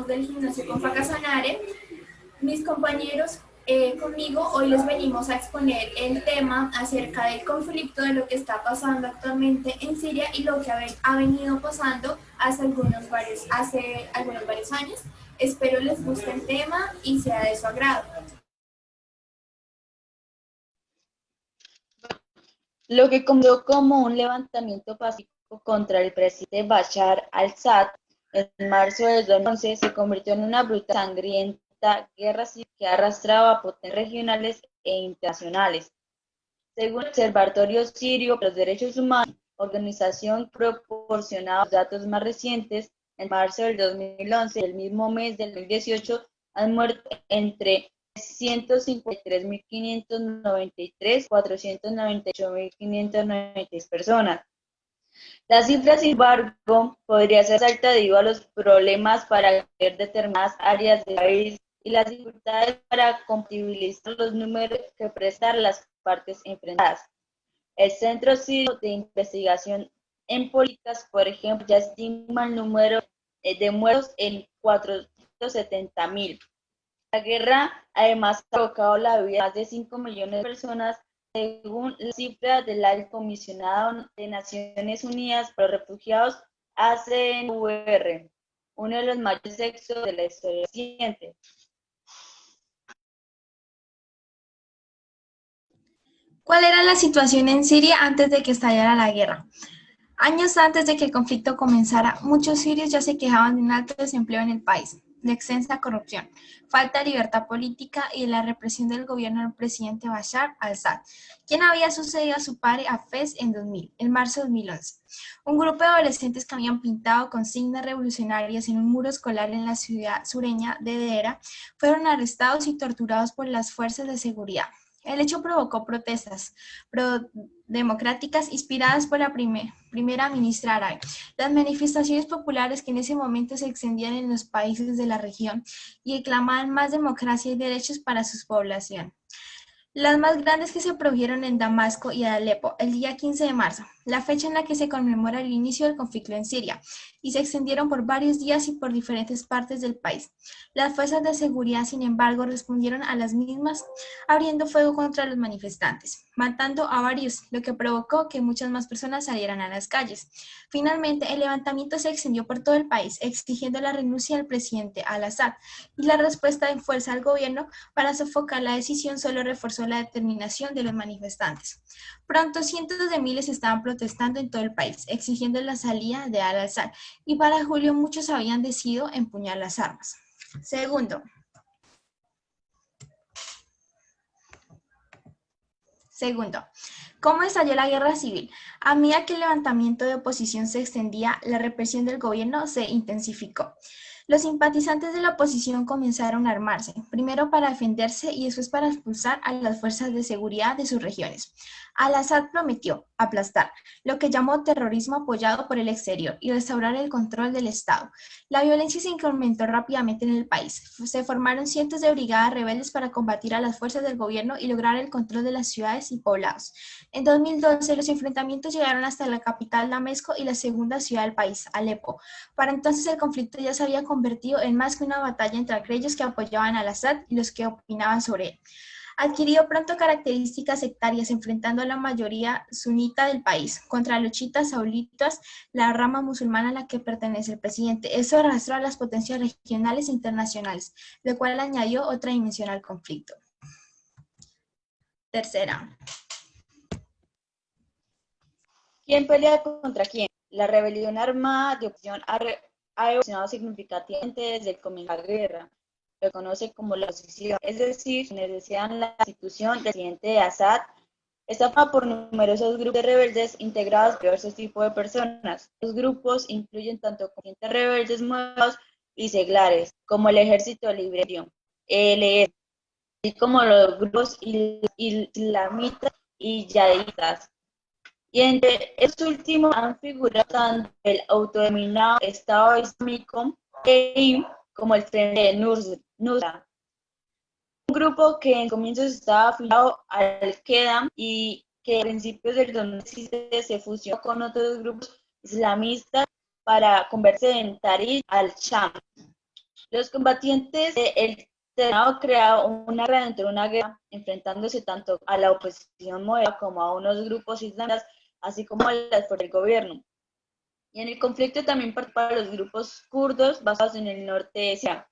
del gimnasio con Casanare. Mis compañeros conmigo hoy les venimos a exponer el tema acerca del conflicto de lo que está pasando actualmente en Siria y lo que ha venido pasando hace algunos varios años. Espero les guste el tema y sea de su agrado. Lo que comenzó como un levantamiento pacífico contra el presidente Bashar al-Assad en marzo de 2011 se convirtió en una brutal, sangrienta guerra civil que arrastraba a potencias regionales e internacionales. Según el Observatorio Sirio para los Derechos Humanos, organización que proporcionaba los datos más recientes, en marzo del 2011 y el mismo mes del 2018 han muerto entre 353.593 y 498.596 personas. La cifra, sin embargo, podría ser alta debido a los problemas para acceder a determinadas áreas del país y las dificultades para compatibilizar los números que prestan las partes enfrentadas. El Centro Sirio de Investigación en Políticas, por ejemplo, ya estima el número de muertos en 470.000. La guerra además ha provocado la vida de más de 5 millones de personas, según la cifra del Alto Comisionado de Naciones Unidas para los Refugiados, ACNUR, uno de los mayores éxodos de la historia reciente. ¿Cuál era la situación en Siria antes de que estallara la guerra? Años antes de que el conflicto comenzara, muchos sirios ya se quejaban de un alto desempleo en el país, de extensa corrupción, falta de libertad política y de la represión del gobierno del presidente Bashar al-Assad, quien había sucedido a su padre Hafez en marzo de 2011. Un grupo de adolescentes que habían pintado consignas revolucionarias en un muro escolar en la ciudad sureña de Deira fueron arrestados y torturados por las fuerzas de seguridad. El hecho provocó protestas pro-democráticas inspiradas por la primera ministra árabe. Las manifestaciones populares que en ese momento se extendían en los países de la región y clamaban más democracia y derechos para su población. Las más grandes que se produjeron en Damasco y Alepo el día 15 de marzo, la fecha en la que se conmemora el inicio del conflicto en Siria, y se extendieron por varios días y por diferentes partes del país. Las fuerzas de seguridad, sin embargo, respondieron a las mismas, abriendo fuego contra los manifestantes, matando a varios, lo que provocó que muchas más personas salieran a las calles. Finalmente, el levantamiento se extendió por todo el país, exigiendo la renuncia del presidente al-Assad, y la respuesta en fuerza al gobierno para sofocar la decisión solo reforzó la determinación de los manifestantes. Pronto cientos de miles estaban protestando en todo el país, exigiendo la salida de al-Assad, y para julio muchos habían decidido empuñar las armas. Segundo, ¿cómo estalló la guerra civil? A medida que el levantamiento de oposición se extendía, la represión del gobierno se intensificó. Los simpatizantes de la oposición comenzaron a armarse, primero para defenderse y después para expulsar a las fuerzas de seguridad de sus regiones. Al-Assad prometió aplastar lo que llamó terrorismo apoyado por el exterior y restaurar el control del Estado. La violencia se incrementó rápidamente en el país. Se formaron cientos de brigadas rebeldes para combatir a las fuerzas del gobierno y lograr el control de las ciudades y poblados. En 2012, los enfrentamientos llegaron hasta la capital Damasco y la segunda ciudad del país, Alepo. Para entonces el conflicto ya se había convertido en más que una batalla entre aquellos que apoyaban al Assad y los que opinaban sobre él. Adquirió pronto características sectarias, enfrentando a la mayoría sunita del país contra los chiitas saulitas, la rama musulmana a la que pertenece el presidente. Eso arrastró a las potencias regionales e internacionales, lo cual añadió otra dimensión al conflicto. Tercera. ¿Quién pelea contra quién? La rebelión armada de oposición ha evolucionado significativamente desde el comienzo de la guerra. Lo conoce como la oposición, es decir, quienes desean la destitución del presidente Assad. Está formada por numerosos grupos de rebeldes integrados por diversos tipos de personas. Los grupos incluyen tanto combatientes rebeldes moderados y seglares, como el Ejército Libre ELN, así como los grupos islamitas y yihadistas. Y entre estos últimos han figurado tanto el autodenominado Estado Islámico como el Frente Nusra, un grupo que en comienzos estaba afiliado al Al-Qaeda y que a principios del 2016 se fusionó con otros grupos islamistas para convertirse en Tahrir al-Sham. Los combatientes del Senado crearon una guerra dentro de una guerra, enfrentándose tanto a la oposición moderada como a unos grupos islamistas, así como a las fuerzas del gobierno. Y en el conflicto también participaron los grupos kurdos basados en el norte de Siria,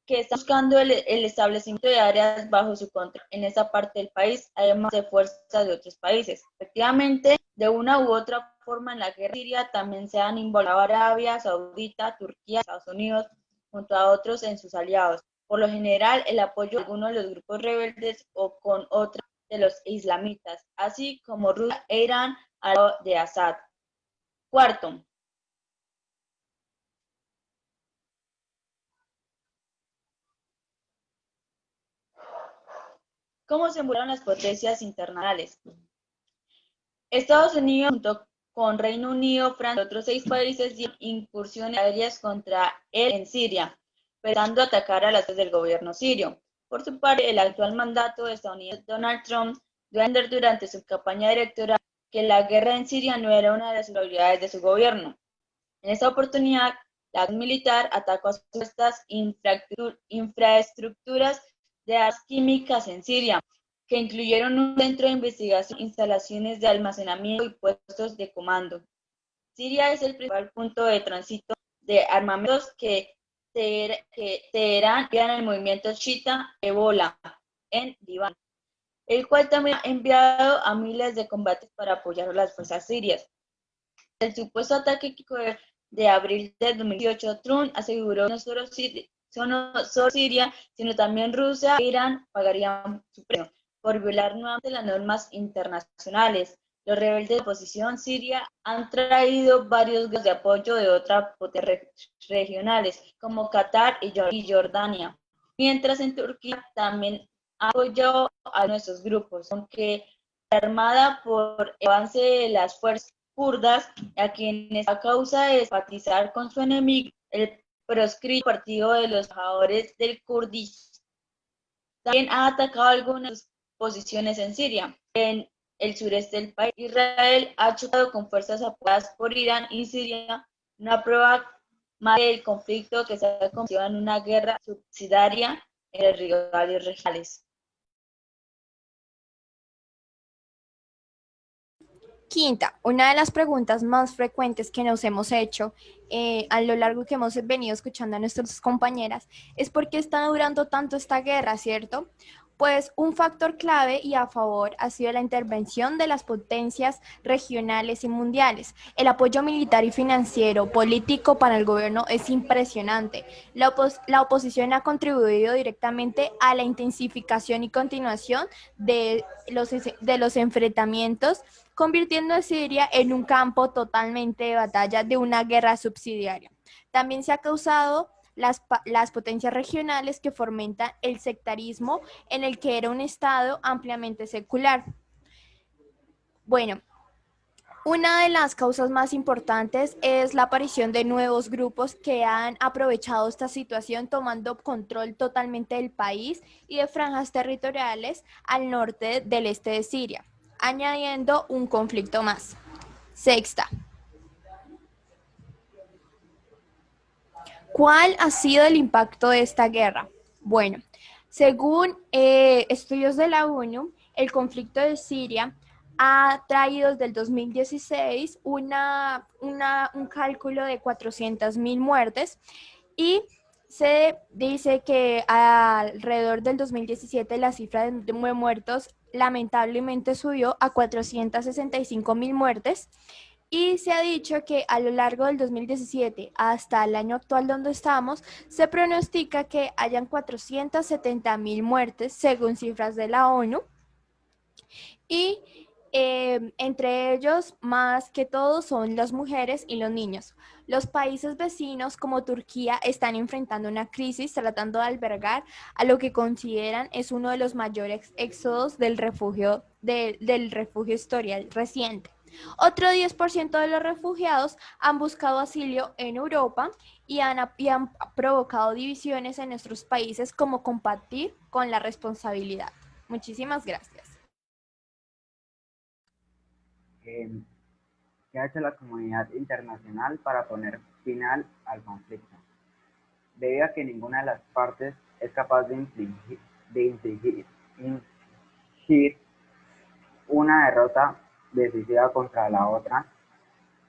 que están buscando el establecimiento de áreas bajo su control en esa parte del país, además de fuerzas de otros países. Efectivamente, de una u otra forma en la guerra siria también se han involucrado Arabia Saudita, Turquía, Estados Unidos, junto a otros en sus aliados. Por lo general, el apoyo de algunos de los grupos rebeldes o con otros de los islamitas, así como Rusia e Irán al lado de Assad. Cuarto, ¿cómo se involucran las potencias internacionales? Estados Unidos, junto con Reino Unido, Francia y otros 6 países, dieron incursiones aéreas contra él en Siria, pensando atacar a las fuerzas del gobierno sirio. Por su parte, el actual mandato estadounidense Donald Trump dio a entender durante su campaña electoral que la guerra en Siria no era una de las prioridades de su gobierno. En esta oportunidad, la acción militar atacó a supuestas infraestructuras de armas químicas en Siria, que incluyeron un centro de investigación, instalaciones de almacenamiento y puestos de comando. Siria es el principal punto de tránsito de armamentos que Teherán envía en el movimiento chiita Hezbollah en Líbano, el cual también ha enviado a miles de combates para apoyar a las fuerzas sirias. El supuesto ataque de abril de 2018, Trump aseguró que no solo Siria, sino también Rusia e Irán pagarían su precio por violar nuevamente las normas internacionales. Los rebeldes de oposición siria han traído varios grupos de apoyo de otras potencias regionales, como Qatar y Jordania, mientras en Turquía también ha apoyado a nuestros grupos, aunque la armada por el avance de las fuerzas kurdas, a quienes a causa de simpatizar con su enemigo, el proscrito Partido de los Trabajadores del Kurdistán, también ha atacado algunas posiciones en Siria. En el sureste del país, Israel ha chocado con fuerzas apoyadas por Irán y Siria, una prueba más del conflicto que se ha convertido en una guerra subsidiaria entre rivales regionales. Quinta, una de las preguntas más frecuentes que nos hemos hecho a lo largo que hemos venido escuchando a nuestras compañeras es por qué está durando tanto esta guerra, ¿cierto? Pues un factor clave y a favor ha sido la intervención de las potencias regionales y mundiales. El apoyo militar y financiero político para el gobierno es impresionante. La oposición ha contribuido directamente a la intensificación y continuación de los enfrentamientos, convirtiendo a Siria en un campo totalmente de batalla de una guerra subsidiaria. También se ha causado las potencias regionales que fomentan el sectarismo en el que era un Estado ampliamente secular. Bueno, una de las causas más importantes es la aparición de nuevos grupos que han aprovechado esta situación tomando control totalmente del país y de franjas territoriales al norte del este de Siria, añadiendo un conflicto más. Sexta, ¿cuál ha sido el impacto de esta guerra? Bueno, según estudios de la ONU, el conflicto de Siria ha traído desde el 2016 un cálculo de 400.000 muertes y se dice que alrededor del 2017 la cifra de muertos lamentablemente subió a 465.000 muertes y se ha dicho que a lo largo del 2017 hasta el año actual donde estamos, se pronostica que hayan 470.000 muertes según cifras de la ONU y entre ellos, más que todo, son las mujeres y los niños. Los países vecinos como Turquía están enfrentando una crisis tratando de albergar a lo que consideran es uno de los mayores éxodos del refugio historial reciente. Otro 10% de los refugiados han buscado asilo en Europa y han provocado divisiones en nuestros países como compartir con la responsabilidad. Muchísimas gracias. ¿Qué ha hecho la comunidad internacional para poner final al conflicto? debido a que ninguna de las partes es capaz de infligir una derrota decisiva contra la otra.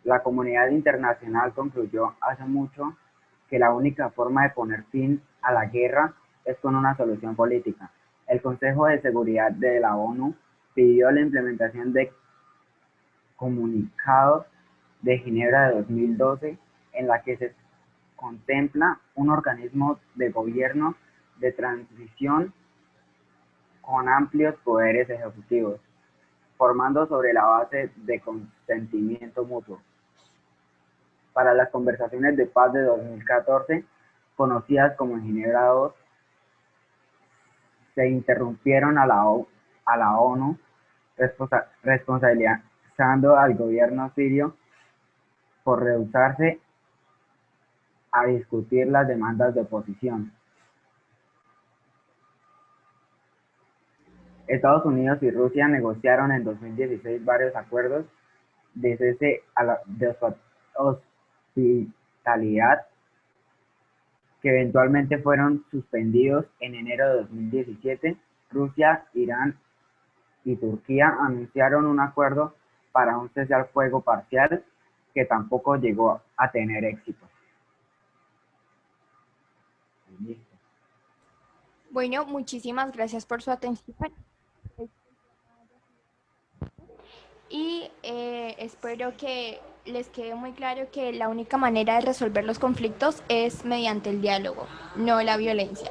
La comunidad internacional concluyó hace mucho que la única forma de poner fin a la guerra es con una solución política. El Consejo de Seguridad de la ONU pidió la implementación del Comunicado de Ginebra de 2012, en la que se contempla un organismo de gobierno de transición con amplios poderes ejecutivos, formando sobre la base de consentimiento mutuo. Para las conversaciones de paz de 2014, conocidas como Ginebra II, se interrumpieron a la ONU, responsabilizando al gobierno sirio por rehusarse a discutir las demandas de oposición. Estados Unidos y Rusia negociaron en 2016 varios acuerdos de cese de hospitalidad que eventualmente fueron suspendidos en enero de 2017. Rusia, Irán y Turquía anunciaron un acuerdo para un cese al fuego parcial que tampoco llegó a tener éxito. Bueno, muchísimas gracias por su atención. Y espero que les quede muy claro que la única manera de resolver los conflictos es mediante el diálogo, no la violencia.